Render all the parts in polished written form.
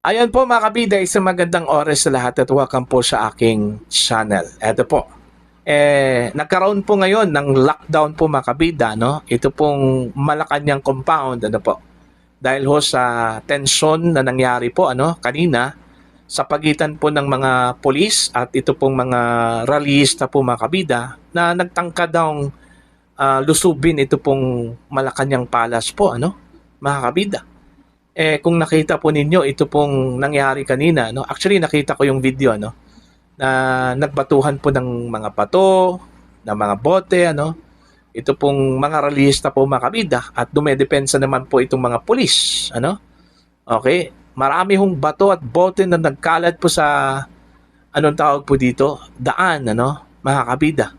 Ayan po mga kabida, isang magandang oras sa lahat at welcome po sa aking channel. Eto po, nagkaroon po ngayon ng lockdown po mga kabida, no? Ito pong Malacanang compound, ano po? Dahil ho sa tensyon na nangyari po, kanina, sa pagitan po ng mga polis at ito pong mga rallyista po mga kabida na nagtangka daw lusubin ito pong Malacanang Palace po, mga kabida. Kung nakita po ninyo, ito pong nangyari kanina, no? Actually, nakita ko yung video, na nagbatuhan po ng mga bato, ng mga bote, Ito pong mga rallyista po mga kabida at dumedepensa naman po itong mga pulis, Okay? Marami hong bato at bote na nagkalat po sa anong tawag po dito? Daan, mga kabida.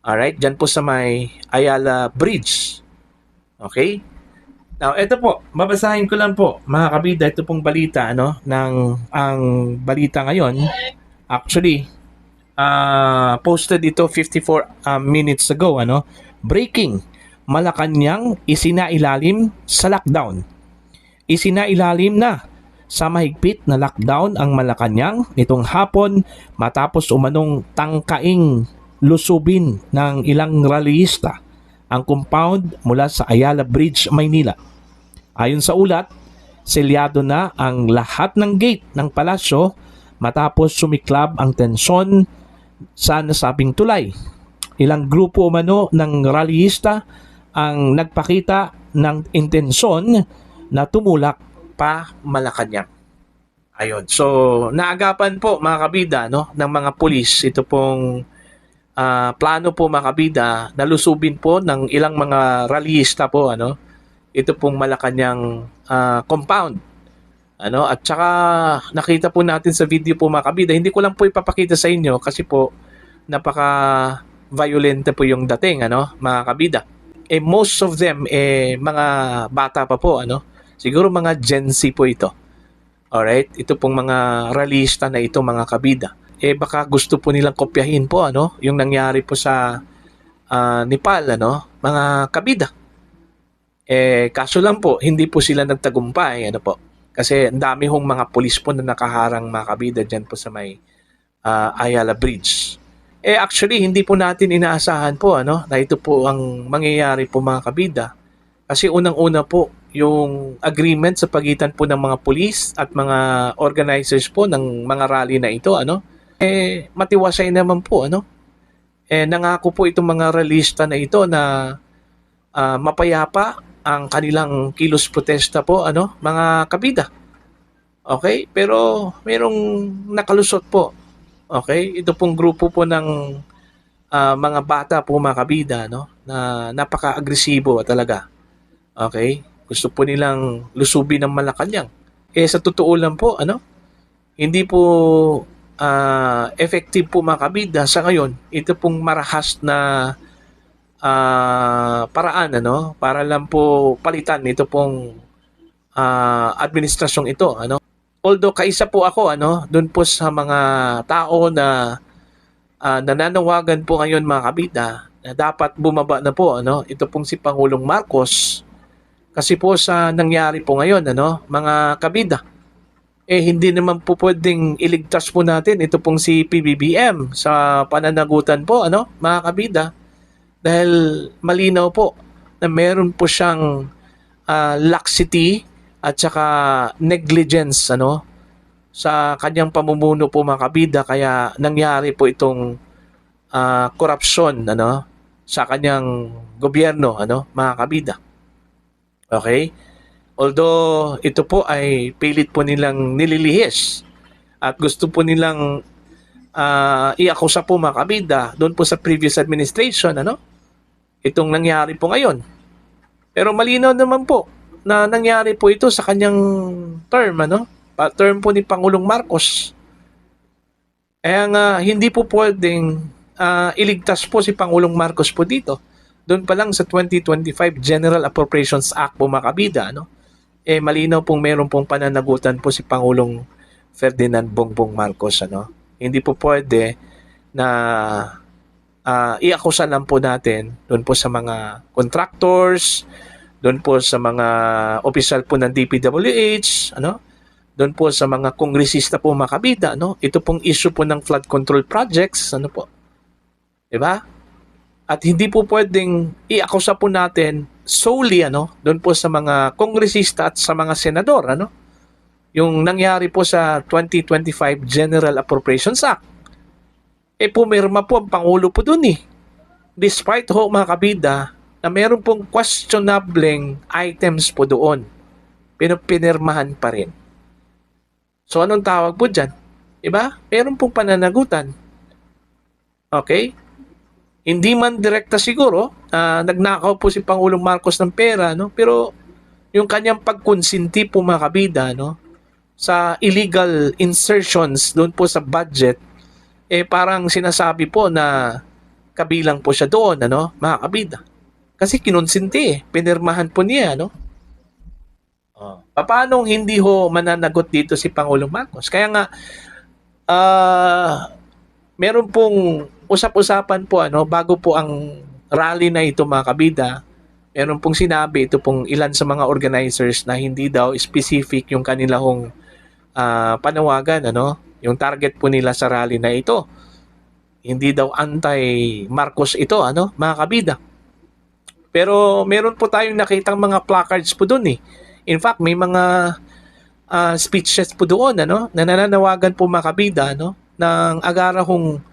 Alright? Diyan po sa may Ayala Bridge. Okay? Now, ito po, babasahin ko lang po, mga kabida, ito pong balita, ang balita ngayon, actually, posted ito 54 minutes ago, breaking, Malacanang isinailalim sa lockdown. Isinailalim na sa mahigpit na lockdown ang Malacanang nitong hapon matapos umanong tangkaing lusubin ng ilang rallyista ang compound mula sa Ayala Bridge, Maynila. Ayon sa ulat, selyado na ang lahat ng gate ng palasyo matapos sumiklab ang tensyon sa nasabing tulay. Ilang grupo umano ng rallyista ang nagpakita ng intensyon na tumulak pa Malacanang. Ayun. So, naagapan po mga kabida ng mga pulis ito pong plano po mga kabida na lusubin po ng ilang mga rallyista po ito pong Malacanang compound. At saka nakita po natin sa video po mga kabida, hindi ko lang po ipapakita sa inyo kasi po napaka-violent po yung dating, mga kabida. Most of them mga bata pa po, siguro mga Gen Z po ito. Alright? Ito pong mga rallyista na ito mga kabida. Baka gusto po nilang kopyahin po, yung nangyari po sa Nepal, mga kabida. Kaso lang po, hindi po sila nagtagumpay, po. Kasi ang dami hong mga pulis po na nakaharang mga kabida dyan po sa may Ayala Bridge. Actually, hindi po natin inaasahan po, na ito po ang mangyayari po mga kabida. Kasi unang-una po, yung agreement sa pagitan po ng mga pulis at mga organizers po ng mga rally na ito, matiwasay naman po, nangako po itong mga rallyista na ito na mapayapa ang kanilang kilos protesta po, mga kabida. Okay? Pero mayroong nakalusot po. Okay? Ito pong grupo po ng mga bata po mga kabida, na napaka-agresibo talaga. Okay? Gusto po nilang lusubin ng Malacanang. Sa totoo lang po, hindi po effective po mga kabida sa ngayon. Ito pong marahas na paraan para lang po palitan ito pong administrasyong ito although kaisa po ako doon po sa mga tao na nananawagan po ngayon mga kabida na dapat bumaba na po ito pong si Pangulong Marcos kasi po sa nangyari po ngayon mga kabida hindi naman po pwedeng iligtas po natin ito pong si PBBM sa pananagutan po mga kabida. Dahil malinaw po na meron po siyang laxity at saka negligence sa kanyang pamumuno po mga kabida kaya nangyari po itong korupsyon sa kanyang gobyerno mga kabida. Okay? Although ito po ay pilit po nilang nililihis at gusto po nilang iakusa po mga kabida doon po sa previous administration itong nangyari po ngayon. Pero malinaw naman po na nangyari po ito sa kanyang term, term po ni Pangulong Marcos. Kaya hindi po pwedeng iligtas po si Pangulong Marcos po dito. Doon pa lang sa 2025 General Appropriations Act po mga kabida, malinaw pong meron pong pananagutan po si Pangulong Ferdinand Bongbong Marcos, Hindi po pwede na iakusa lang po natin doon po sa mga contractors, doon po sa mga opisyal po ng DPWH, doon po sa mga kongresista po mga kabida, no? Ito pong issue po ng flood control projects, ano po? 'Di ba? At hindi po pwedeng iakusa po natin solely doon po sa mga kongresista at sa mga senador, yung nangyari po sa 2025 General Appropriations Act. Pumirma po ang Pangulo po doon eh. Despite ho mga kabida na meron pong questionableng items po doon, pinirmahan pa rin. So anong tawag po dyan? Diba? Meron pong pananagutan. Okay? Hindi man direkta siguro, nagnakaw po si Pangulong Marcos ng pera, pero yung kanyang pagkonsinti po mga kabida, sa illegal insertions doon po sa budget, parang sinasabi po na kabilang po siya doon, mga kabida. Kasi kinonsinti pinirmahan po niya, paano hindi ho mananagot dito si Pangulong Marcos? Kaya nga, meron pong usap-usapan po, bago po ang rally na ito mga kabida, meron pong sinabi ito pong ilan sa mga organizers na hindi daw specific yung kanilang panawagan, yung target po nila sa rally na ito. Hindi daw anti-Marcos ito, mga kabida. Pero meron po tayong nakitang mga placards po doon eh. In fact, may mga speeches po doon, na nananawagan po mga kabida, ng agarahong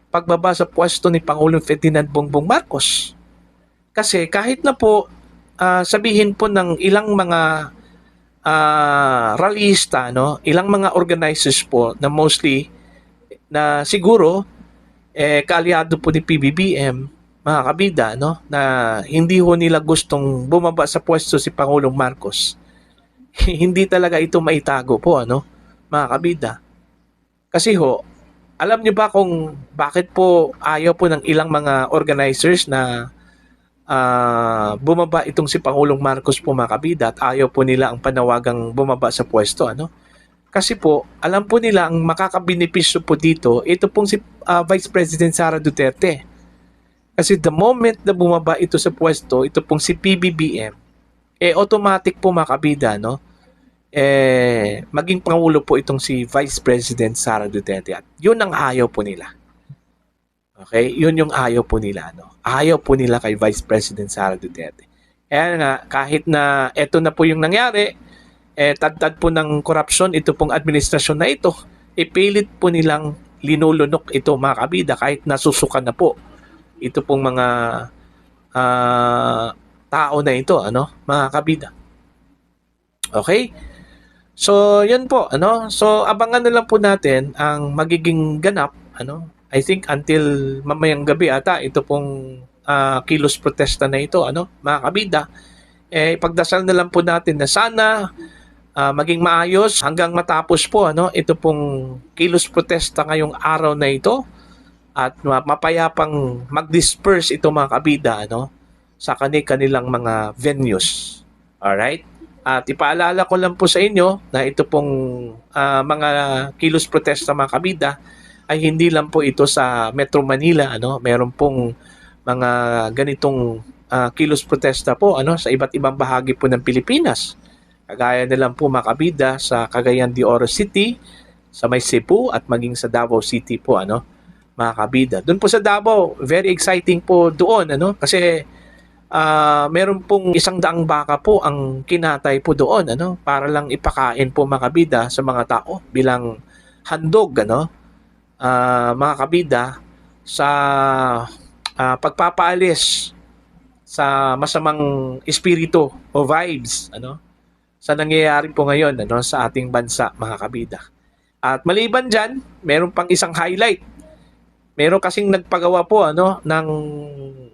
pagbaba sa pwesto ni Pangulong Ferdinand Bongbong Marcos. Kasi kahit na po sabihin po ng ilang mga rallyista, ilang mga organizers po na mostly na siguro kaalyado po ni PBBM, mga kabida, na hindi ho nila gustong bumaba sa pwesto si Pangulong Marcos. Hindi talaga ito maitago po, mga kabida. Kasi ho, alam niyo ba kung bakit po ayaw po ng ilang mga organizers na bumaba itong si Pangulong Marcos po mga kabida at ayaw po nila ang panawagang bumaba sa pwesto, Kasi po, alam po nila ang makakabenepisyo po dito, ito pong si Vice President Sara Duterte. Kasi the moment na bumaba ito sa pwesto, ito pong si PBBM, automatic po mga kabida, maging Pangulo po itong si Vice President Sara Duterte. At yun ang ayaw po nila. Okay? Yun yung ayaw po nila. Ayaw po nila kay Vice President Sara Duterte. Kaya nga, kahit na ito na po yung nangyari, tad-tad po ng korupsyon, ito pong administrasyon na ito, ipilit po nilang linulunok ito mga kabida kahit nasusukan na po. Ito pong mga tao na ito, mga kabida. Okay? So, yan po, So, abangan na lang po natin ang magiging ganap, I think until mamayang gabi ata ito pong kilos protesta na ito, mga kabida. Pagdasal na lang po natin na sana maging maayos hanggang matapos po ito pong kilos protesta ngayong araw na ito at mapayapang mag-disperse ito mga kabida sa kanilang mga venues. Alright? At ipaalala ko lang po sa inyo na ito pong mga kilos protesta mga kabida ay hindi lang po ito sa Metro Manila, meron pong mga ganitong kilos protesta po sa iba't ibang bahagi po ng Pilipinas. Kagaya na lang po mga kabida sa Cagayan de Oro City, sa may Cebu at maging sa Davao City po mga kabida. Doon po sa Davao, very exciting po doon kasi meron pong 100 baka po ang kinatay po doon para lang ipakain po mga kabida sa mga tao bilang handog mga kabida sa pagpapaalis sa masamang espiritu o vibes sa nangyayari po ngayon sa ating bansa mga kabida. At maliban dyan, meron pang isang highlight. Meron kasing nagpagawa po ng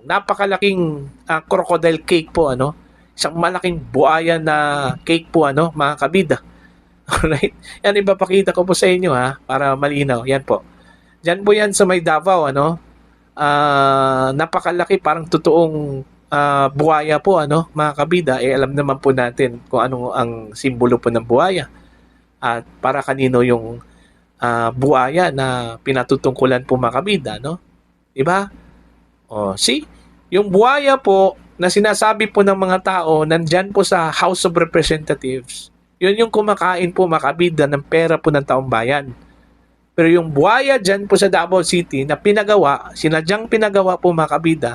napakalaking crocodile cake po isang malaking buaya na cake po mga kabida. Alright? Yan ipapakita ko po sa inyo para malinaw. Yan po. Diyan po yan sa may Davao napakalaki parang totoong buhaya po mga kabida. Alam naman po natin kung ano ang simbolo po ng buhaya at para kanino yung buhaya na pinatutungkulan po mga kabida, diba? See, yung buhaya po na sinasabi po ng mga tao nandyan po sa House of Representatives, Yun yung kumakain po mga kabida ng pera po ng taong bayan. Pero yung buhaya dyan po sa Davao City na pinagawa, sinadyang pinagawa po mga kabida,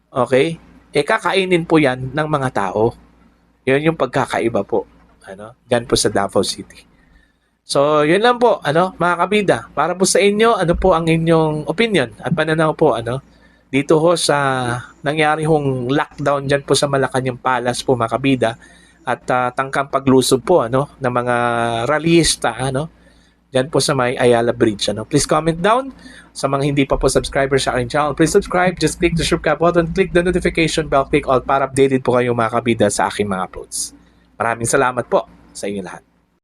okay, kakainin po yan ng mga tao. Yun yung pagkakaiba po. Dyan po sa Davao City. So, yun lang po, mga kabida. Para po sa inyo, ano po ang inyong opinion at pananaw po, dito ho sa nangyari hong lockdown dyan po sa Malacanang Palace po mga kabida at tangkang paglusob po ng mga rallyista dyan po sa may Ayala Bridge. Please comment down. Sa mga hindi pa po subscriber sa aking channel, please subscribe. Just click the subscribe button, click the notification bell, click all para updated po kayo mga kabida sa aking mga uploads. Maraming salamat po sa inyo lahat.